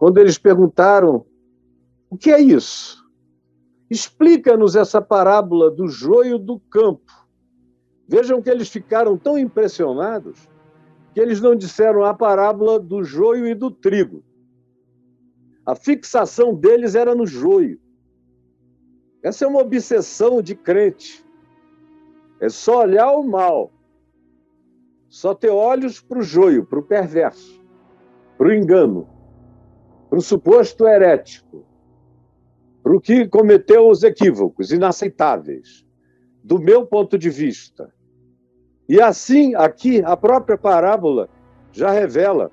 quando eles perguntaram: o que é isso? Explica-nos essa parábola do joio do campo. Vejam que eles ficaram tão impressionados que eles não disseram a parábola do joio e do trigo. A fixação deles era no joio. Essa é uma obsessão de crente. É só olhar o mal. Só ter olhos para o joio, para o perverso, para o engano, para o suposto herético, para o que cometeu os equívocos inaceitáveis, do meu ponto de vista. E assim, aqui, a própria parábola já revela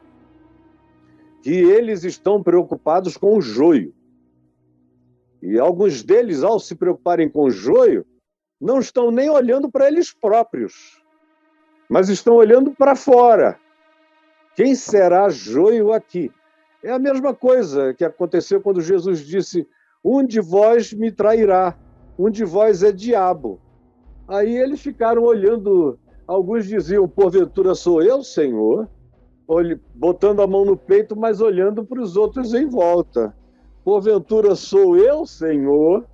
que eles estão preocupados com o joio. E alguns deles, ao se preocuparem com o joio, não estão nem olhando para eles próprios, mas estão olhando para fora. Quem será joio aqui? É a mesma coisa que aconteceu quando Jesus disse: um de vós me trairá, um de vós é diabo. Aí eles ficaram olhando, alguns diziam: porventura sou eu, Senhor? Botando a mão no peito, mas olhando para os outros em volta. Porventura sou eu, Senhor?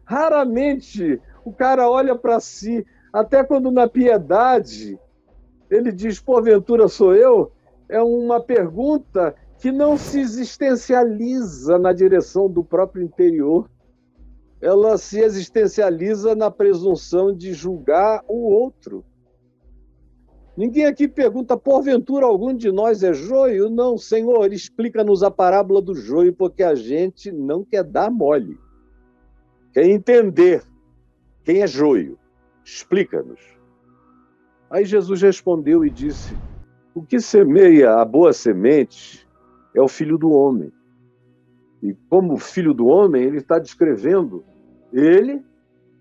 Raramente o cara olha para si, até quando na piedade ele diz: porventura sou eu? É uma pergunta que não se existencializa na direção do próprio interior. Ela se existencializa na presunção de julgar o outro. Ninguém aqui pergunta: porventura algum de nós é joio? Não, Senhor, explica-nos a parábola do joio, porque a gente não quer dar mole. Quer entender quem é joio. Explica-nos. Aí Jesus respondeu e disse: o que semeia a boa semente é o Filho do Homem. E como Filho do Homem, ele está descrevendo ele,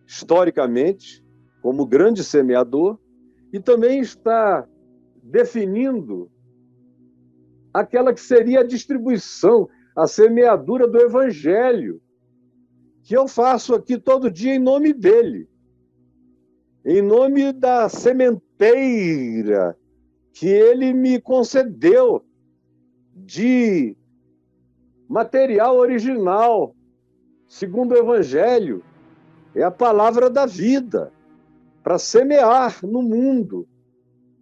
historicamente, como grande semeador, e também está definindo aquela que seria a distribuição, a semeadura do Evangelho, que eu faço aqui todo dia em nome dele, em nome da sementeira que ele me concedeu de material original, segundo o Evangelho, é a palavra da vida, para semear no mundo.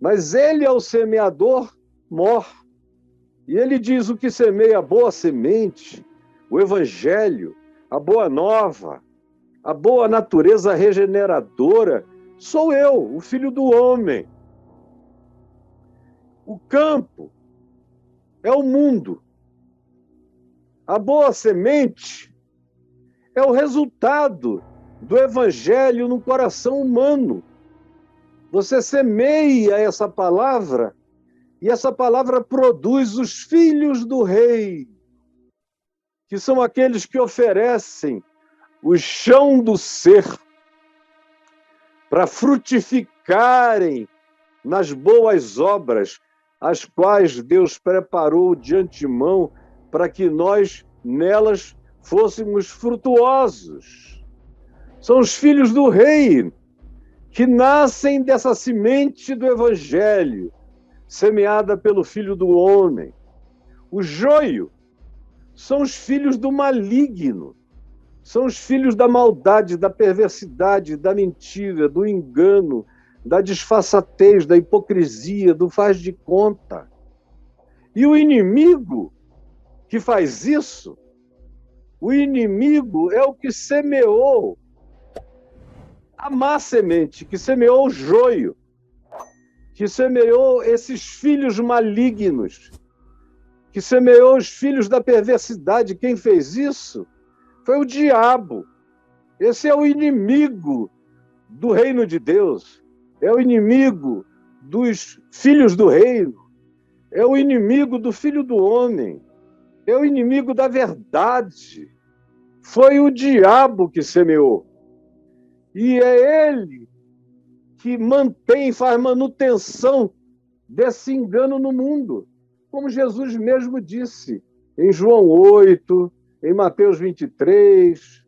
Mas ele é o semeador mor. E ele diz: o que semeia a boa semente, o Evangelho, a boa nova, a boa natureza regeneradora, sou eu, o Filho do Homem. O campo é o mundo. A boa semente é o resultado do Evangelho no coração humano. Você semeia essa palavra e essa palavra produz os filhos do rei, que são aqueles que oferecem o chão do ser para frutificarem nas boas obras, as quais Deus preparou de antemão para que nós nelas fôssemos frutuosos. São os filhos do rei que nascem dessa semente do Evangelho, semeada pelo Filho do Homem. O joio são os filhos do maligno, são os filhos da maldade, da perversidade, da mentira, do engano, da disfarçatez, da hipocrisia, do faz de conta. E o inimigo que faz isso, o inimigo é o que semeou a má semente, que semeou o joio, que semeou esses filhos malignos, que semeou os filhos da perversidade. Quem fez isso foi o diabo. Esse é o inimigo do reino de Deus, é o inimigo dos filhos do reino, é o inimigo do Filho do Homem, é o inimigo da verdade. Foi o diabo que semeou. E é ele que faz manutenção desse engano no mundo. Como Jesus mesmo disse em João 8, em Mateus 23,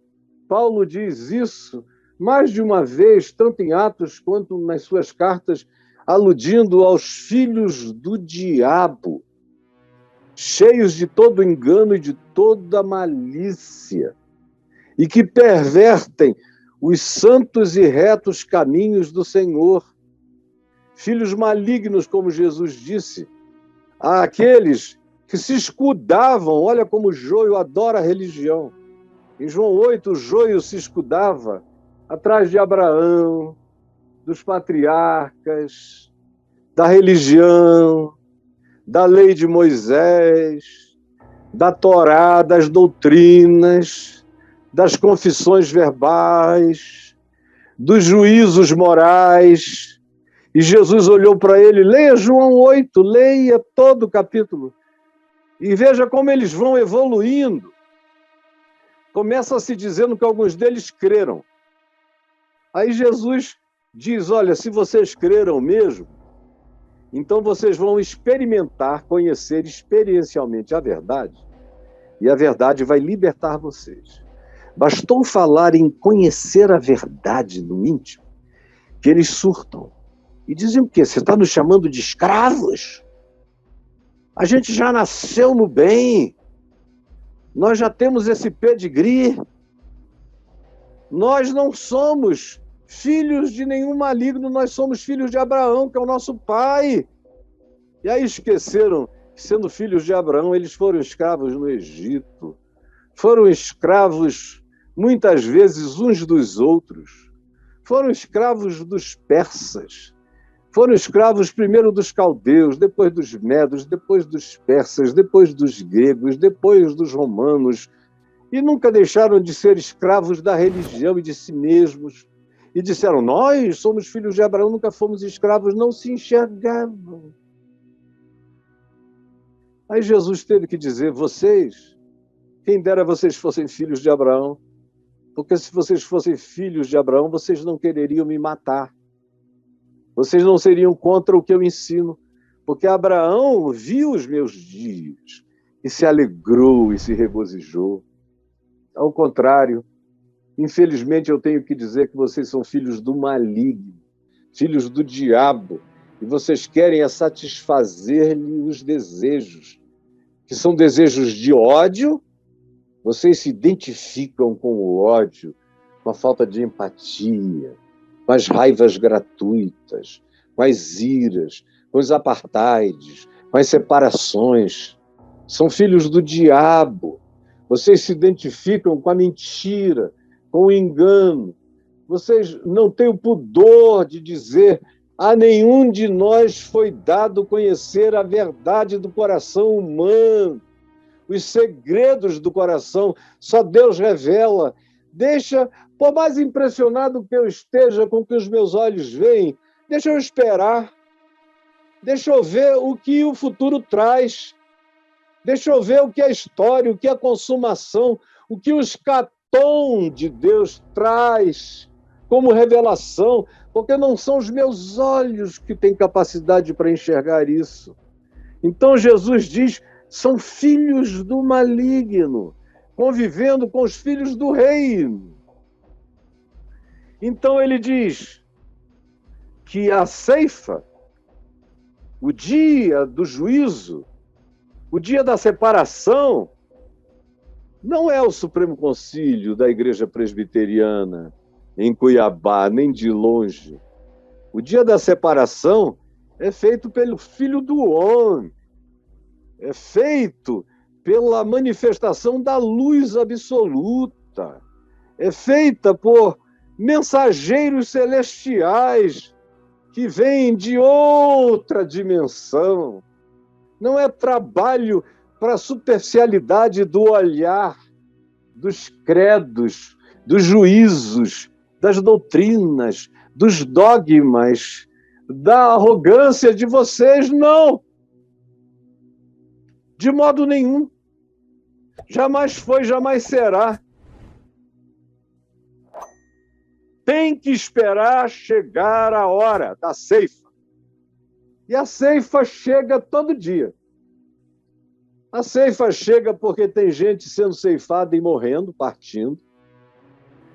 Paulo diz isso mais de uma vez, tanto em Atos quanto nas suas cartas, aludindo aos filhos do diabo. cheios de todo engano e de toda malícia, e que pervertem os santos e retos caminhos do Senhor. Filhos malignos, como Jesus disse, àqueles que se escudavam, olha como o joio adora a religião. Em João 8, o joio se escudava atrás de Abraão, dos patriarcas, da religião, da lei de Moisés, da Torá, das doutrinas, das confissões verbais, dos juízos morais. E Jesus olhou para ele, leia João 8, leia todo o capítulo, e veja como eles vão evoluindo. Começa-se dizendo que alguns deles creram. Aí Jesus diz, olha, se vocês creram mesmo, então vocês vão experimentar, conhecer experiencialmente a verdade, e a verdade vai libertar vocês. Bastou falar em conhecer a verdade no íntimo, que eles surtam. E dizem o quê? Você está nos chamando de escravos? A gente já nasceu no bem. Nós já temos esse pedigree. Nós não somos filhos de nenhum maligno, nós somos filhos de Abraão, que é o nosso pai. E aí esqueceram que, sendo filhos de Abraão, eles foram escravos no Egito. Foram escravos, muitas vezes, uns dos outros. Foram escravos dos persas. Foram escravos primeiro dos caldeus, depois dos medos, depois dos persas, depois dos gregos, depois dos romanos, e nunca deixaram de ser escravos da religião e de si mesmos. E disseram, nós somos filhos de Abraão, nunca fomos escravos, não se enxergavam. Aí Jesus teve que dizer, vocês, quem dera vocês fossem filhos de Abraão, porque se vocês fossem filhos de Abraão, vocês não quereriam me matar. Vocês não seriam contra o que eu ensino, porque Abraão viu os meus dias e se alegrou e se regozijou. Ao contrário, infelizmente eu tenho que dizer que vocês são filhos do maligno, filhos do diabo, e vocês querem satisfazer-lhe os desejos, que são desejos de ódio. Vocês se identificam com o ódio, com a falta de empatia, com as raivas gratuitas, com as iras, com os apartheids, com as separações. São filhos do diabo. Vocês se identificam com a mentira, com o engano. Vocês não têm o pudor de dizer a nenhum de nós foi dado conhecer a verdade do coração humano. Os segredos do coração, só Deus revela. Deixa, por mais impressionado que eu esteja com o que os meus olhos veem, deixa eu esperar. Deixa eu ver o que o futuro traz. Deixa eu ver o que é a história, o que é a consumação, o que o escatom de Deus traz como revelação, porque não são os meus olhos que têm capacidade para enxergar isso. Então Jesus diz, são filhos do maligno, convivendo com os filhos do reino. Então ele diz que a ceifa, o dia do juízo, o dia da separação, não é o Supremo Concílio da Igreja Presbiteriana em Cuiabá, nem de longe. O dia da separação é feito pelo Filho do Homem, é feito pela manifestação da luz absoluta, é feita por mensageiros celestiais que vêm de outra dimensão. Não é trabalho para a superficialidade do olhar, dos credos, dos juízos, das doutrinas, dos dogmas, da arrogância de vocês, não. De modo nenhum. Jamais foi, jamais será. Tem que esperar chegar a hora da ceifa. E a ceifa chega todo dia. A ceifa chega porque tem gente sendo ceifada e morrendo, partindo,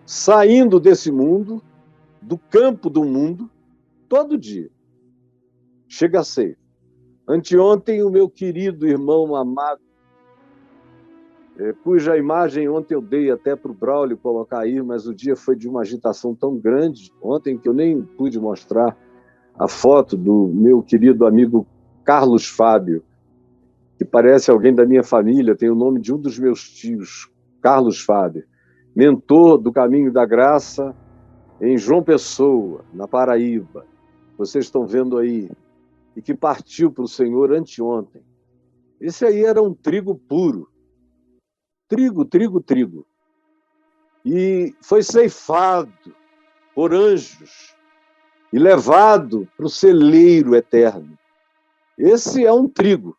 saindo desse mundo, do campo do mundo, todo dia. Chega a ceifa. Anteontem, o meu querido irmão amado, cuja imagem ontem eu dei até para o Braulio colocar aí, mas o dia foi de uma agitação tão grande ontem que eu nem pude mostrar a foto do meu querido amigo Carlos Fábio, que parece alguém da minha família, tem o nome de um dos meus tios, Carlos Fábio, mentor do Caminho da Graça em João Pessoa, na Paraíba. Vocês estão vendo aí, e que partiu para o Senhor anteontem. Esse aí era um trigo puro. Trigo. E foi ceifado por anjos e levado para o celeiro eterno. Esse é um trigo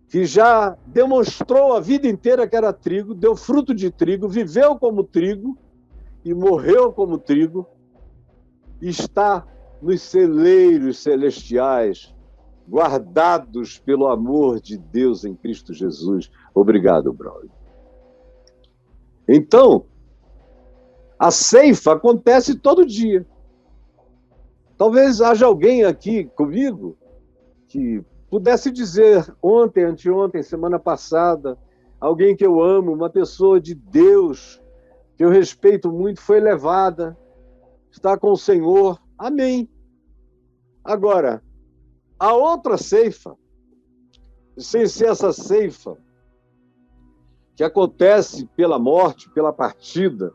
que já demonstrou a vida inteira que era trigo, deu fruto de trigo, viveu como trigo e morreu como trigo, e está nos celeiros celestiais, guardados pelo amor de Deus em Cristo Jesus. Obrigado, Braulio. Então, a ceifa acontece todo dia. Talvez haja alguém aqui comigo que pudesse dizer ontem, anteontem, semana passada, alguém que eu amo, uma pessoa de Deus, que eu respeito muito, foi levada, está com o Senhor. Amém. Agora, a outra ceifa, sem ser essa ceifa, que acontece pela morte, pela partida,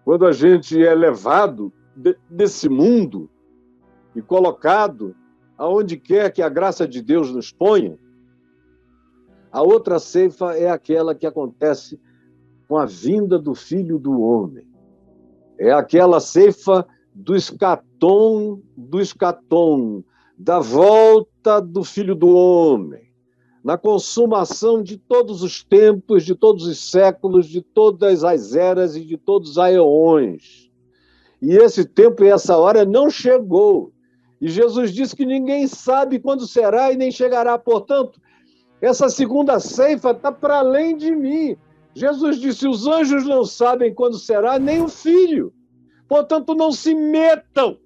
quando a gente é levado desse mundo e colocado aonde quer que a graça de Deus nos ponha, a outra ceifa é aquela que acontece com a vinda do Filho do Homem. É aquela ceifa do escatom, da volta do Filho do Homem, na consumação de todos os tempos, de todos os séculos, de todas as eras e de todos os aeões. E esse tempo e essa hora não chegou. E Jesus disse que ninguém sabe quando será e nem chegará. Portanto, essa segunda ceifa está para além de mim. Jesus disse, os anjos não sabem quando será, nem o Filho. Portanto, não se metam.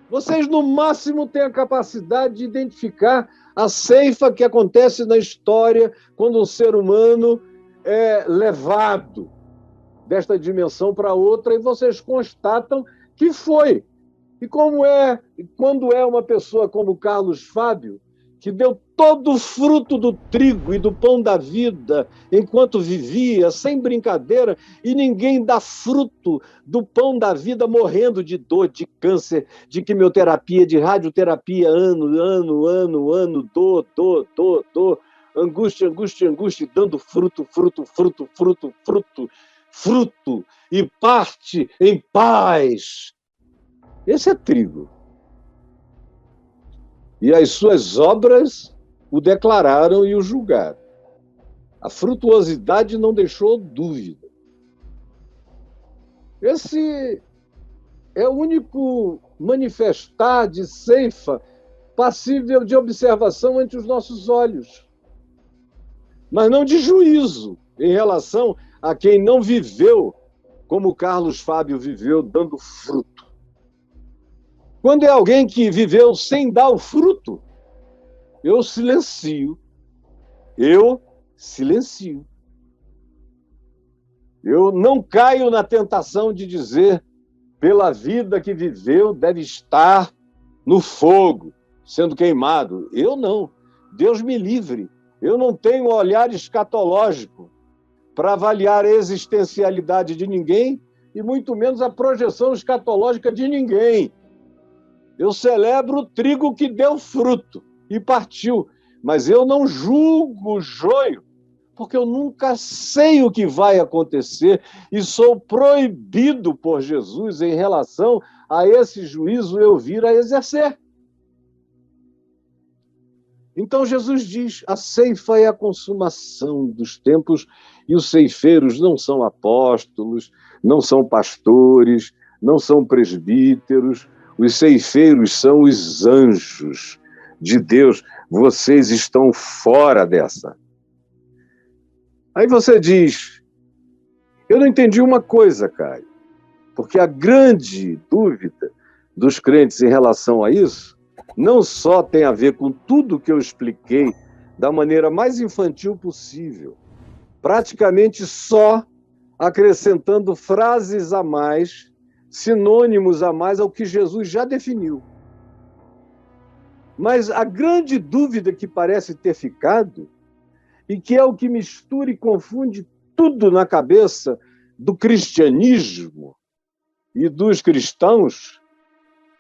Vocês, no máximo, têm a capacidade de identificar a ceifa que acontece na história quando um ser humano é levado desta dimensão para outra e vocês constatam que foi. E quando é uma pessoa como Carlos Fábio, que deu todo o fruto do trigo e do pão da vida enquanto vivia, sem brincadeira, e ninguém dá fruto do pão da vida morrendo de dor, de câncer, de quimioterapia, de radioterapia, dor, angústia, dando fruto, e parte em paz. Esse é trigo. E as suas obras o declararam e o julgaram. A frutuosidade não deixou dúvida. Esse é o único manifestar de ceifa passível de observação ante os nossos olhos, mas não de juízo em relação a quem não viveu como Carlos Fábio viveu, dando fruto. Quando é alguém que viveu sem dar o fruto, eu silencio. Eu não caio na tentação de dizer, pela vida que viveu, deve estar no fogo, sendo queimado. Eu não. Deus me livre. Eu não tenho olhar escatológico para avaliar a existencialidade de ninguém e muito menos a projeção escatológica de ninguém. Eu celebro o trigo que deu fruto e partiu, mas eu não julgo o joio, porque eu nunca sei o que vai acontecer e sou proibido por Jesus em relação a esse juízo eu vir a exercer. Então Jesus diz, a ceifa é a consumação dos tempos e os ceifeiros não são apóstolos, não são pastores, não são presbíteros, os ceifeiros são os anjos de Deus. Vocês estão fora dessa. Aí você diz, eu não entendi uma coisa, Caio, porque a grande dúvida dos crentes em relação a isso não só tem a ver com tudo que eu expliquei da maneira mais infantil possível, praticamente só acrescentando frases a mais, sinônimos a mais ao que Jesus já definiu. Mas a grande dúvida que parece ter ficado, e que é o que mistura e confunde tudo na cabeça do cristianismo e dos cristãos,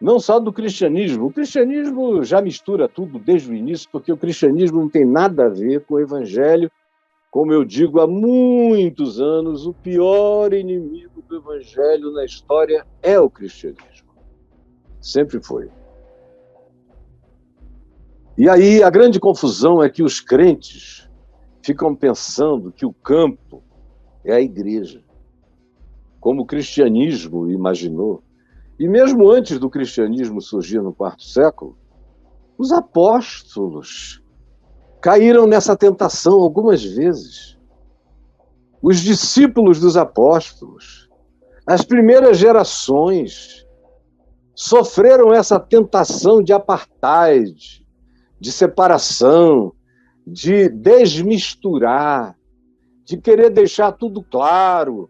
não só do cristianismo. O cristianismo já mistura tudo desde o início, porque o cristianismo não tem nada a ver com o evangelho. Como eu digo há muitos anos, o pior inimigo do evangelho na história é o cristianismo. Sempre foi. E aí a grande confusão é que os crentes ficam pensando que o campo é a igreja, como o cristianismo imaginou. E mesmo antes do cristianismo surgir no quarto século, os apóstolos caíram nessa tentação algumas vezes. Os discípulos dos apóstolos, as primeiras gerações, sofreram essa tentação de apartheid, de separação, de desmisturar, de querer deixar tudo claro,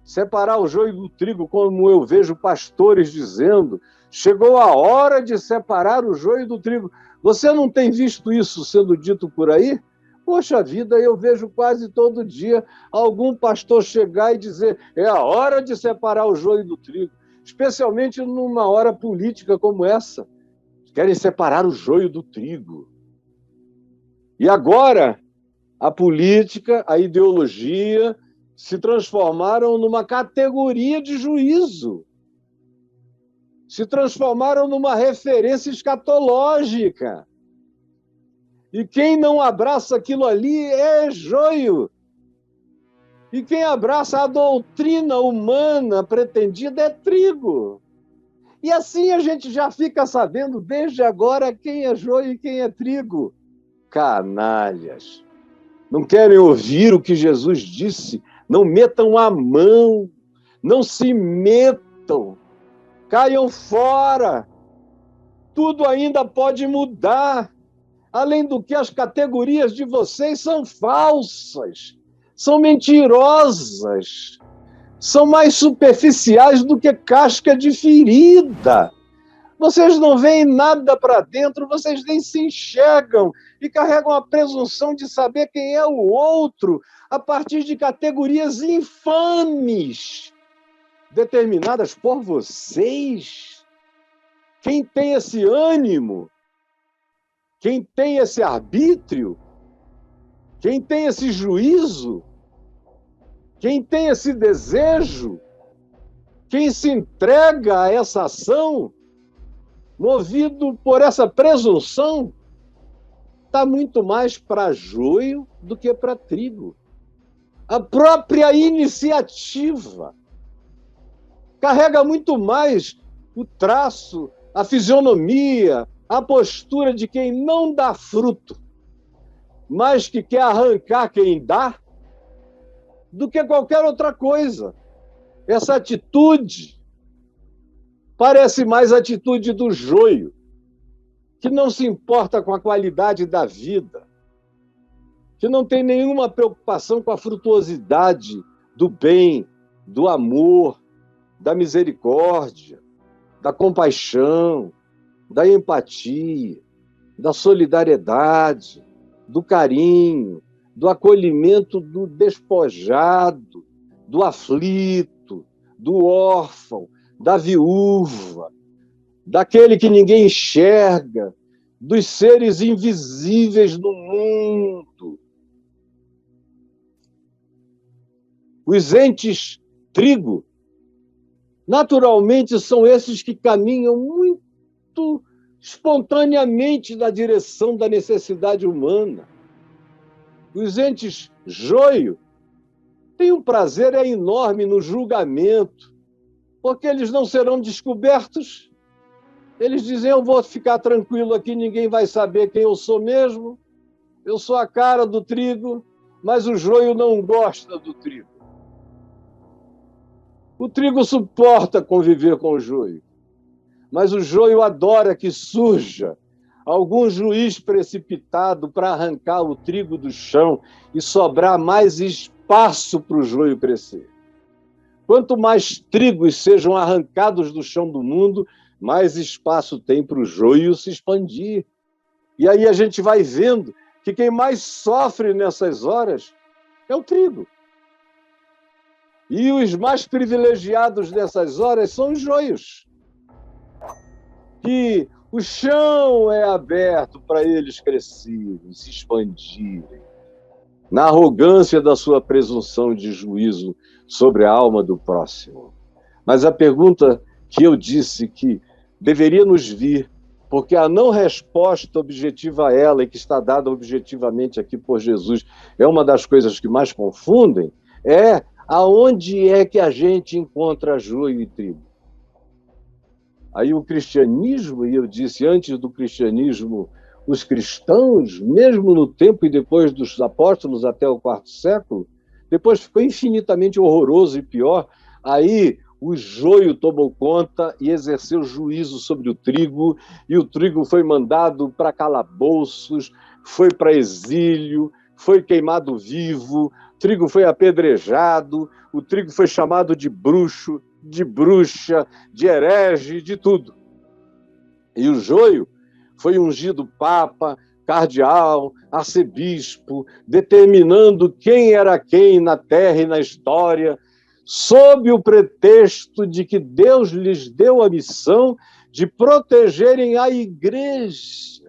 separar o joio do trigo, como eu vejo pastores dizendo, chegou a hora de separar o joio do trigo. Você não tem visto isso sendo dito por aí? Poxa vida, eu vejo quase todo dia algum pastor chegar e dizer é a hora de separar o joio do trigo, especialmente numa hora política como essa. Querem separar o joio do trigo. E agora, a política, a ideologia se transformaram numa categoria de juízo. Se transformaram numa referência escatológica. E quem não abraça aquilo ali é joio. E quem abraça a doutrina humana pretendida é trigo. E assim a gente já fica sabendo desde agora quem é joio e quem é trigo. Canalhas. Não querem ouvir o que Jesus disse. Não metam a mão. Não se metam. Caiam fora. Tudo ainda pode mudar. Além do que, as categorias de vocês são falsas, são mentirosas, são mais superficiais do que casca de ferida. Vocês não veem nada para dentro, vocês nem se enxergam e carregam a presunção de saber quem é o outro a partir de categorias infames, determinadas por vocês. Quem tem esse ânimo, quem tem esse arbítrio, quem tem esse juízo, quem tem esse desejo, quem se entrega a essa ação, movido por essa presunção, está muito mais para joio do que para trigo. A própria iniciativa carrega muito mais o traço, a fisionomia, a postura de quem não dá fruto, mas que quer arrancar quem dá, do que qualquer outra coisa. Essa atitude parece mais a atitude do joio, que não se importa com a qualidade da vida, que não tem nenhuma preocupação com a frutuosidade do bem, do amor, da misericórdia, da compaixão, da empatia, da solidariedade, do carinho, do acolhimento do despojado, do aflito, do órfão, da viúva, daquele que ninguém enxerga, dos seres invisíveis do mundo. Os entes trigo, naturalmente, são esses que caminham muito espontaneamente na direção da necessidade humana. Os entes joio têm um prazer enorme no julgamento, porque eles não serão descobertos. Eles dizem, eu vou ficar tranquilo aqui, ninguém vai saber quem eu sou mesmo, eu sou a cara do trigo, mas o joio não gosta do trigo. O trigo suporta conviver com o joio, mas o joio adora que surja algum juiz precipitado para arrancar o trigo do chão e sobrar mais espaço para o joio crescer. Quanto mais trigos sejam arrancados do chão do mundo, mais espaço tem para o joio se expandir. E aí a gente vai vendo que quem mais sofre nessas horas é o trigo. E os mais privilegiados nessas horas são os joios. Que o chão é aberto para eles crescerem, se expandirem, na arrogância da sua presunção de juízo sobre a alma do próximo. Mas a pergunta que eu disse que deveria nos vir, porque a não resposta objetiva a ela, e que está dada objetivamente aqui por Jesus, é uma das coisas que mais confundem, é aonde é que a gente encontra joio e trigo? Aí o cristianismo, e eu disse antes do cristianismo, os cristãos, mesmo no tempo e depois dos apóstolos até o quarto século, depois ficou infinitamente horroroso e pior, aí o joio tomou conta e exerceu juízo sobre o trigo, e o trigo foi mandado para calabouços, foi para exílio, foi queimado vivo, o trigo foi apedrejado, o trigo foi chamado de bruxo, de bruxa, de herege, de tudo. E o joio foi ungido papa, cardeal, arcebispo, determinando quem era quem na terra e na história, sob o pretexto de que Deus lhes deu a missão de protegerem a igreja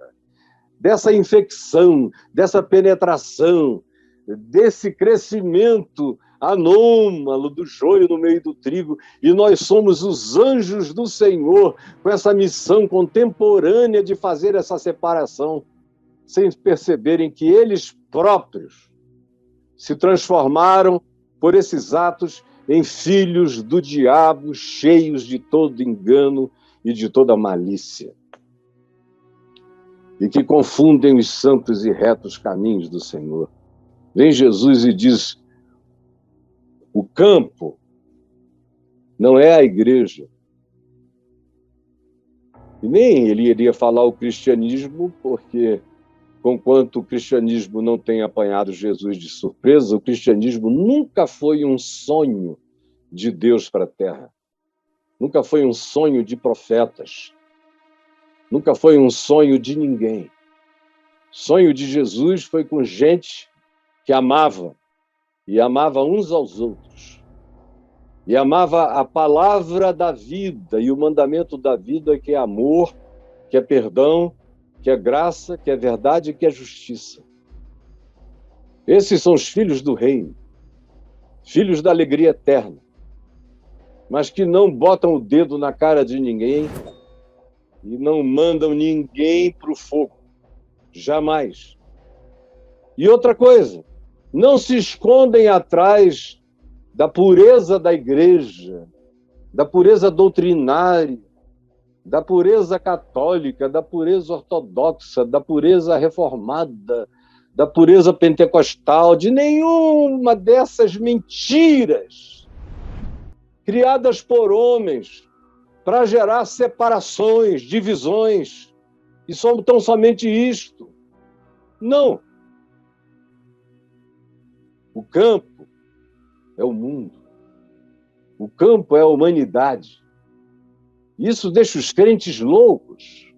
dessa infecção, dessa penetração, desse crescimento anômalo do joio no meio do trigo, e nós somos os anjos do Senhor com essa missão contemporânea de fazer essa separação, sem perceberem que eles próprios se transformaram por esses atos em filhos do diabo, cheios de todo engano e de toda malícia, e que confundem os santos e retos caminhos do Senhor. Vem Jesus e diz: o campo não é a igreja. E nem ele iria falar o cristianismo, porque, conquanto o cristianismo não tem apanhado Jesus de surpresa, o cristianismo nunca foi um sonho de Deus para a terra. Nunca foi um sonho de profetas. Nunca foi um sonho de ninguém. O sonho de Jesus foi com gente que amava, e amava uns aos outros, e amava a palavra da vida, e o mandamento da vida, que é amor, que é perdão, que é graça, que é verdade e que é justiça. Esses são os filhos do reino, filhos da alegria eterna, mas que não botam o dedo na cara de ninguém e não mandam ninguém para o fogo, jamais. E outra coisa, não se escondem atrás da pureza da igreja, da pureza doutrinária, da pureza católica, da pureza ortodoxa, da pureza reformada, da pureza pentecostal, de nenhuma dessas mentiras criadas por homens para gerar separações, divisões, e são tão somente isto. Não. O campo é o mundo. O campo é a humanidade. Isso deixa os crentes loucos,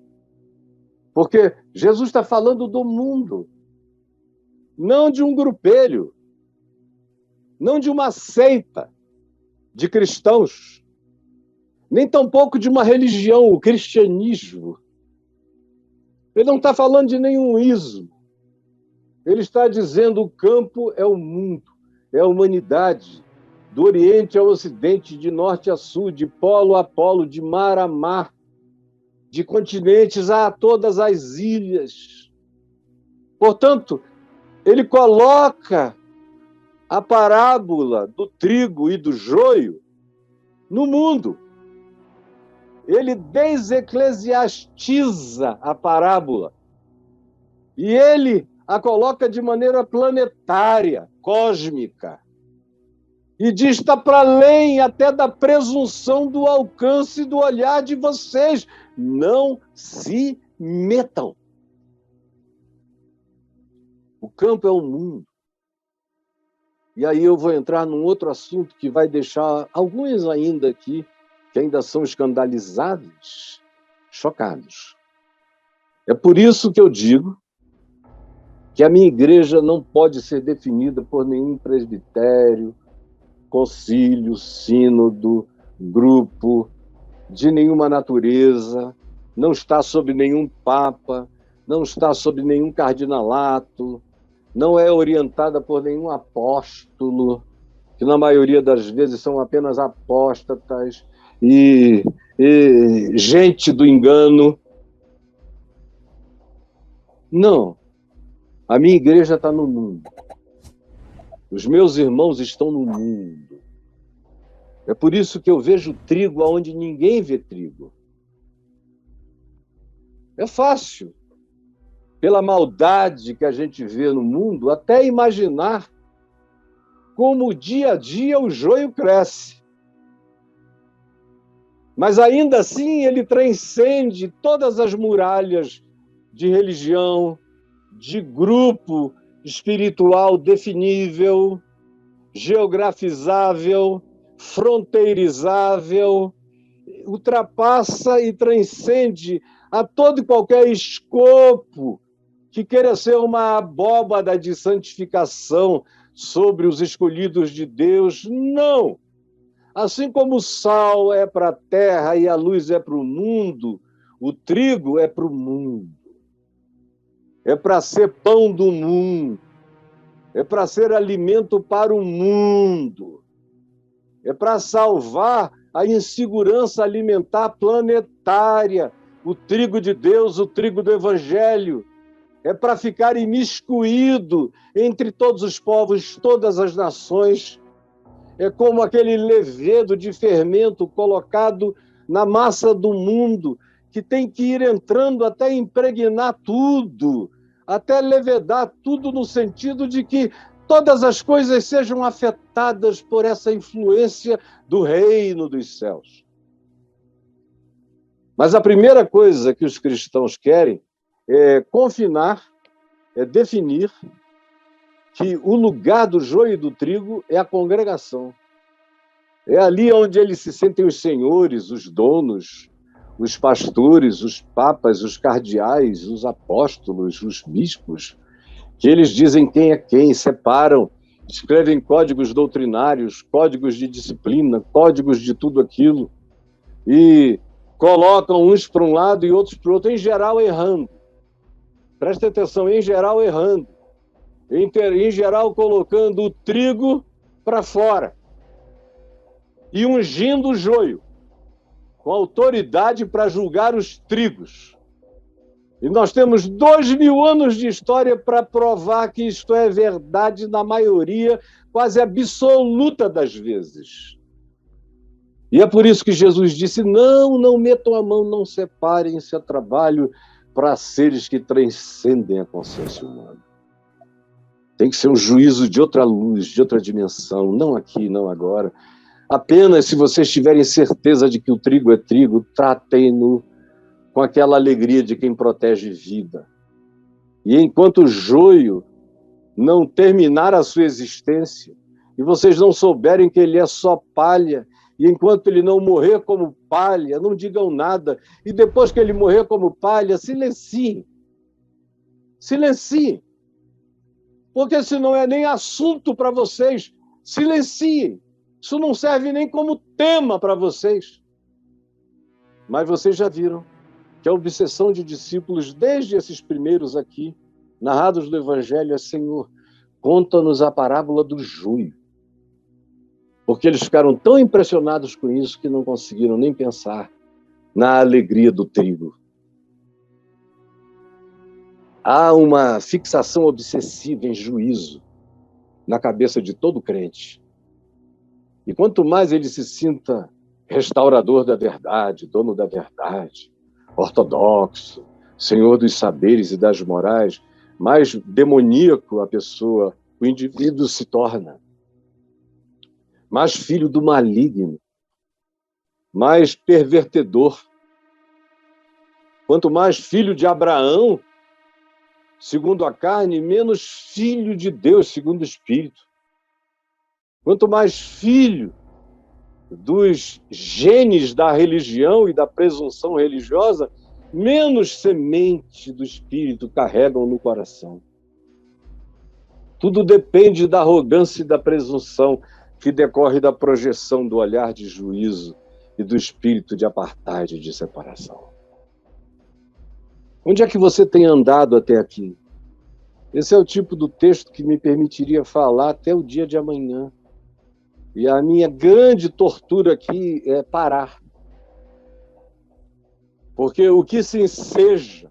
porque Jesus está falando do mundo, não de um grupelho, não de uma seita de cristãos, nem tampouco de uma religião, o cristianismo. Ele não está falando de nenhum ismo. Ele está dizendo: o campo é o mundo, é a humanidade, do Oriente ao Ocidente, de Norte a Sul, de polo a polo, de mar a mar, de continentes a todas as ilhas. Portanto, ele coloca a parábola do trigo e do joio no mundo. Ele deseclesiastiza a parábola e ele a coloca de maneira planetária, cósmica. E diz: está para além até da presunção do alcance do olhar de vocês. Não se metam. O campo é o mundo. E aí eu vou entrar num outro assunto que vai deixar alguns ainda aqui, que ainda são escandalizados, chocados. É por isso que eu digo que a minha igreja não pode ser definida por nenhum presbitério, concílio, sínodo, grupo, de nenhuma natureza, não está sob nenhum papa, não está sob nenhum cardinalato, não é orientada por nenhum apóstolo, que na maioria das vezes são apenas apóstatas e gente do engano. Não, a minha igreja está no mundo. Os meus irmãos estão no mundo. É por isso que eu vejo trigo onde ninguém vê trigo. É fácil, pela maldade que a gente vê no mundo, até imaginar como dia a dia o joio cresce. Mas ainda assim ele transcende todas as muralhas de religião, de grupo espiritual definível, geografizável, fronteirizável, ultrapassa e transcende a todo e qualquer escopo que queira ser uma abóbada de santificação sobre os escolhidos de Deus. Não! Assim como o sal é para a terra e a luz é para o mundo, o trigo é para o mundo. É para ser pão do mundo. É para ser alimento para o mundo. É para salvar a insegurança alimentar planetária. O trigo de Deus, o trigo do Evangelho. É para ficar imiscuído entre todos os povos, todas as nações. É como aquele levedo de fermento colocado na massa do mundo, que tem que ir entrando até impregnar tudo, até levedar tudo no sentido de que todas as coisas sejam afetadas por essa influência do reino dos céus. Mas a primeira coisa que os cristãos querem é confinar, é definir que o lugar do joio e do trigo é a congregação. É ali onde eles se sentem os senhores, os donos, os pastores, os papas, os cardeais, os apóstolos, os bispos, que eles dizem quem é quem, separam, escrevem códigos doutrinários, códigos de disciplina, códigos de tudo aquilo, e colocam uns para um lado e outros para o outro, em geral errando. Presta atenção, em geral errando. Em geral colocando o trigo para fora e ungindo o joio, com autoridade para julgar os trigos. E nós temos 2000 anos de história para provar que isto é verdade na maioria, quase absoluta das vezes. E é por isso que Jesus disse, não metam a mão, não separem, isso é trabalho para seres que transcendem a consciência humana. Tem que ser um juízo de outra luz, de outra dimensão, não aqui, não agora. Apenas se vocês tiverem certeza de que o trigo é trigo, tratem-no com aquela alegria de quem protege vida. E enquanto o joio não terminar a sua existência, e vocês não souberem que ele é só palha, e enquanto ele não morrer como palha, não digam nada, e depois que ele morrer como palha, silenciem. Silenciem. Porque se não é nem assunto para vocês, silenciem. Isso não serve nem como tema para vocês. Mas vocês já viram que a obsessão de discípulos, desde esses primeiros aqui, narrados do Evangelho, é Senhor, conta-nos a parábola do joio. Porque eles ficaram tão impressionados com isso que não conseguiram nem pensar na alegria do trigo. Há uma fixação obsessiva em juízo na cabeça de todo crente. E quanto mais ele se sinta restaurador da verdade, dono da verdade, ortodoxo, senhor dos saberes e das morais, mais demoníaco a pessoa, o indivíduo se torna. Mais filho do maligno, mais pervertedor. Quanto mais filho de Abraão, segundo a carne, menos filho de Deus, segundo o Espírito. Quanto mais filho dos genes da religião e da presunção religiosa, menos semente do Espírito carregam no coração. Tudo depende da arrogância e da presunção que decorre da projeção do olhar de juízo e do espírito de apartheid e de separação. Onde é que você tem andado até aqui? Esse é o tipo do texto que me permitiria falar até o dia de amanhã. E a minha grande tortura aqui é parar. Porque o que se enseja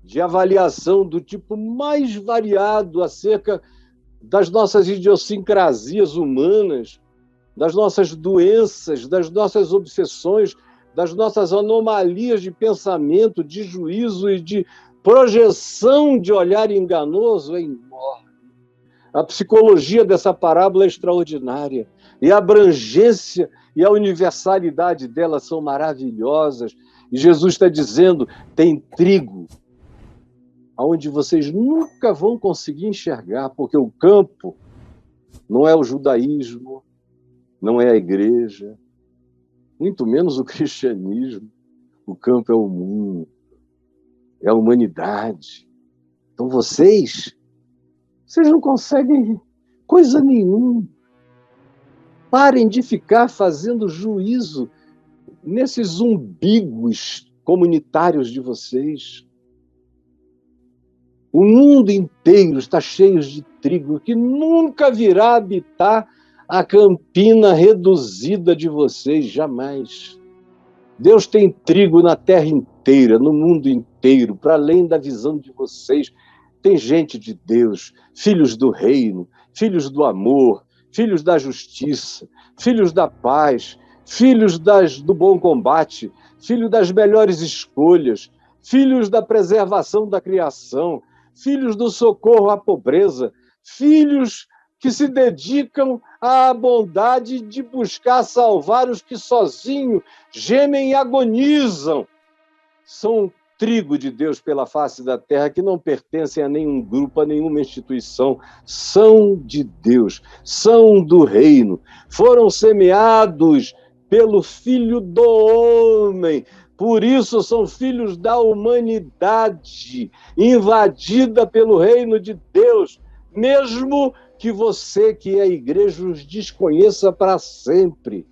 de avaliação do tipo mais variado acerca das nossas idiosincrasias humanas, das nossas doenças, das nossas obsessões, das nossas anomalias de pensamento, de juízo e de projeção de olhar enganoso é enorme. A psicologia dessa parábola é extraordinária. E a abrangência e a universalidade dela são maravilhosas. E Jesus está dizendo, tem trigo onde vocês nunca vão conseguir enxergar, porque o campo não é o judaísmo, não é a igreja, muito menos o cristianismo. O campo é o mundo, é a humanidade. Então vocês não conseguem coisa nenhuma. Parem de ficar fazendo juízo nesses umbigos comunitários de vocês. O mundo inteiro está cheio de trigo que nunca virá habitar a campina reduzida de vocês, jamais. Deus tem trigo na terra inteira, no mundo inteiro, para além da visão de vocês. Tem gente de Deus, filhos do reino, filhos do amor, filhos da justiça, filhos da paz, filhos do bom combate, filhos das melhores escolhas, filhos da preservação da criação, filhos do socorro à pobreza, filhos que se dedicam à bondade de buscar salvar os que sozinhos gemem e agonizam. São trigo de Deus pela face da terra que não pertencem a nenhum grupo, a nenhuma instituição. São de Deus, são do reino, foram semeados pelo Filho do Homem. Por isso são filhos da humanidade, invadida pelo reino de Deus, mesmo que você, que é a igreja, os desconheça para sempre.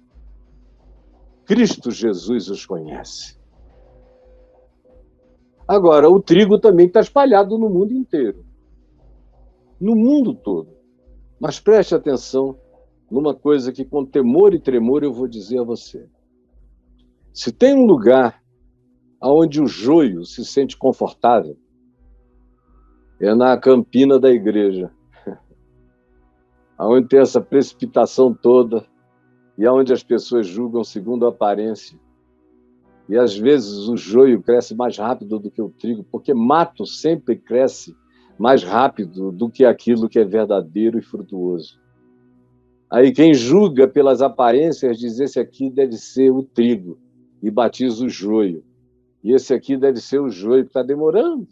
Cristo Jesus os conhece. Agora, o trigo também está espalhado no mundo inteiro. No mundo todo. Mas preste atenção numa coisa que, com temor e tremor, eu vou dizer a você. Se tem um lugar onde o joio se sente confortável, é na campina da igreja, onde tem essa precipitação toda e onde as pessoas julgam segundo a aparência. E às vezes o joio cresce mais rápido do que o trigo, porque mato sempre cresce mais rápido do que aquilo que é verdadeiro e frutuoso. Aí quem julga pelas aparências diz: esse aqui deve ser o trigo, e batiza o joio. E esse aqui deve ser o joio que está demorando.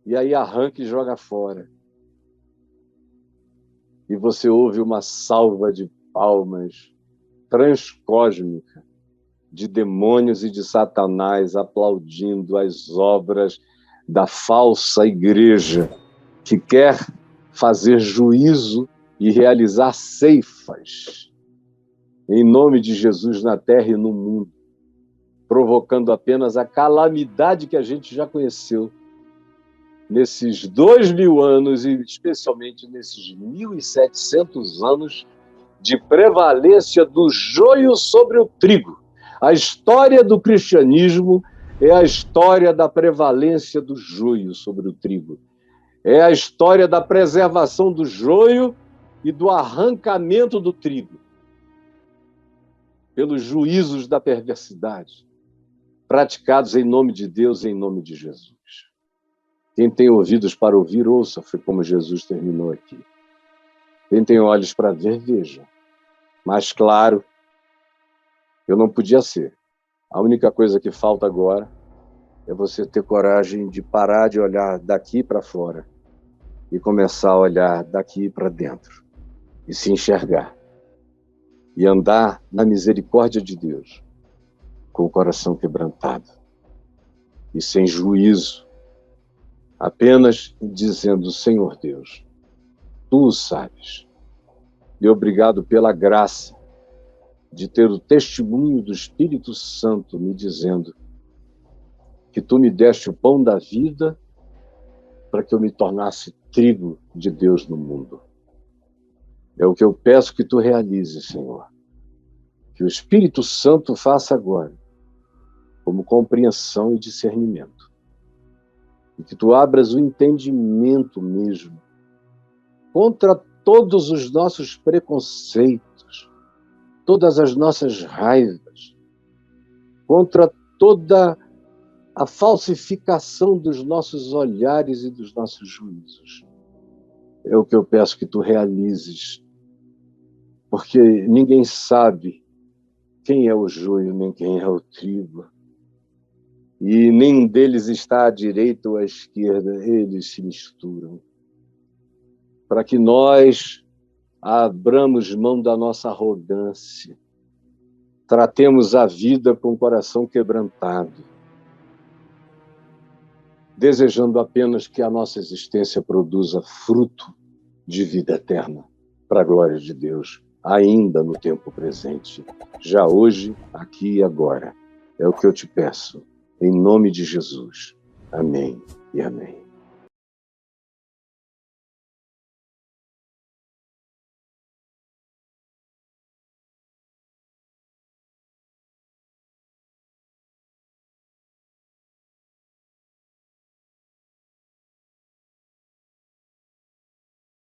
E aí arranca e joga fora. E você ouve uma salva de palmas transcósmica de demônios e de Satanás aplaudindo as obras da falsa igreja que quer fazer juízo e realizar ceifas em nome de Jesus na terra e no mundo, provocando apenas a calamidade que a gente já conheceu nesses 2000 anos e especialmente nesses 1700 anos de prevalência do joio sobre o trigo. A história do cristianismo é a história da prevalência do joio sobre o trigo. É a história da preservação do joio e do arrancamento do trigo pelos juízos da perversidade, praticados em nome de Deus e em nome de Jesus. Quem tem ouvidos para ouvir, ouça, foi como Jesus terminou aqui. Quem tem olhos para ver, veja. Mas, claro, eu não podia ser. A única coisa que falta agora é você ter coragem de parar de olhar daqui para fora e começar a olhar daqui para dentro e se enxergar e andar na misericórdia de Deus com o coração quebrantado e sem juízo, apenas dizendo: Senhor Deus, Tu o sabes, e obrigado pela graça de ter o testemunho do Espírito Santo me dizendo que Tu me deste o pão da vida para que eu me tornasse trigo de Deus no mundo. É o que eu peço que Tu realizes, Senhor. Que o Espírito Santo faça agora, como compreensão e discernimento. E que Tu abras o entendimento mesmo contra todos os nossos preconceitos, todas as nossas raivas, contra toda a falsificação dos nossos olhares e dos nossos juízos. É o que eu peço que Tu realizes, porque ninguém sabe quem é o joio nem quem é o trigo. E nenhum deles está à direita ou à esquerda, eles se misturam. Para que nós abramos mão da nossa arrogância, tratemos a vida com o coração quebrantado, desejando apenas que a nossa existência produza fruto de vida eterna, para a glória de Deus, ainda no tempo presente, já hoje, aqui e agora. É o que eu te peço, em nome de Jesus. Amém e amém.